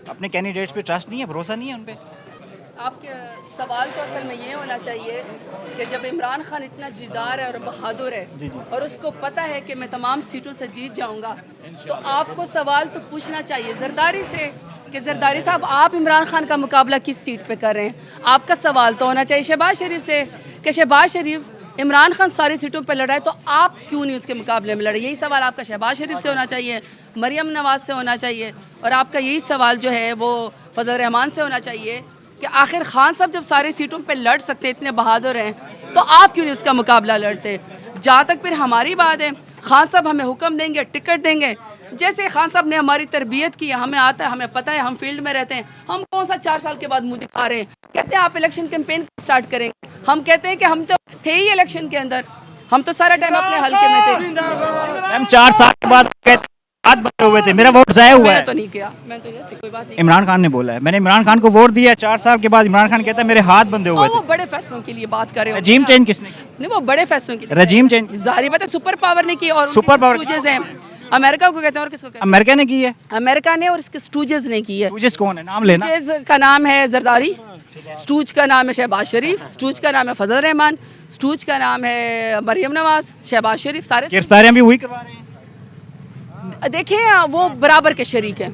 अपने कैंडिडेट्स पे ट्रस्ट नहीं है, भरोसा नहीं है उन पे? आपके सवाल तो असल में ये होना चाहिए कि जब इमरान खान इतना जिद्दार है और बहादुर है और उसको पता है कि मैं तमाम सीटों से जीत जाऊंगा, तो आपको सवाल तो पूछना चाहिए जरदारी से कि जरदारी साहब आप इमरान खान का मुकाबला किस सीट पे कर रहे हैं। आपका सवाल तो होना चाहिए शहबाज शरीफ से कि शहबाज शरीफ इमरान खान सारी सीटों पर लड़ा है तो आप क्यों नहीं उसके मुकाबले में लड़े। यही सवाल आपका शहबाज शरीफ से होना चाहिए, मरियम नवाज से होना चाहिए, और आपका यही सवाल जो है वो फजल रहमान से होना चाहिए कि आखिर खान साहब जब सारी सीटों पे लड़ सकते, इतने बहादुर हैं, तो आप क्यों नहीं उसका मुकाबला लड़ते। जहाँ तक फिर हमारी बात है, खान साहब हमें हुक्म देंगे, टिकट देंगे, जैसे खान साहब ने हमारी तरबियत की, हमें आता है, हमें पता है, हम फील्ड में रहते हैं, हम कौन सा 4 साल के बाद मुंह दिखा रहे हैं। कहते हैं आप इलेक्शन कैंपेन स्टार्ट करेंगे, हम कहते हैं कि हम तो थे ही इलेक्शन के अंदर, हम तो सारा टाइम अपने हल्के में थे। हम 4 साल के बाद हाथ बंधे हुए थे, मेरा वोट ज़ाया हुआ मैंने है। तो नहीं किया, मैं तो ऐसी कोई बात नहीं। इमरान खान ने बोला है, मैंने इमरान खान को वोट दिया, 4 साल के बाद इमरान खान कहता है मेरे हाथ बंधे हुए वो थे। बड़े फैसलों के लिए बात कर रहे हो। रजीम चेंज किसने किया? नहीं, वो बड़े फैसलों की रजीम चेंज जाहिर बात है सुपर पावर ने की, और सुपर पावर स्टूजेस हैं, अमेरिका को कहते हैं और किसको कहते अमेरिका ने की है। हैं, अमेरिका ने, और इसके स्टूजेस ने की है। स्टूजेस कौन है, नाम लेना। स्टूजेस का नाम है जरदारी, स्टूज का नाम है शहबाज शरीफ, स्टूज का नाम है फजल रहमान, स्टूज का नाम है मरियम नवाज, शहबाज शरीफ, सारे गिरफ्तारियां भी वही करवा रहे हैं। देखें वो बराबर के शरीक हैं।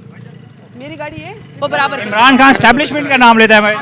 मेरी गाड़ी है वो बराबर के इमरान खान एस्टैब्लिशमेंट का नाम लेता है।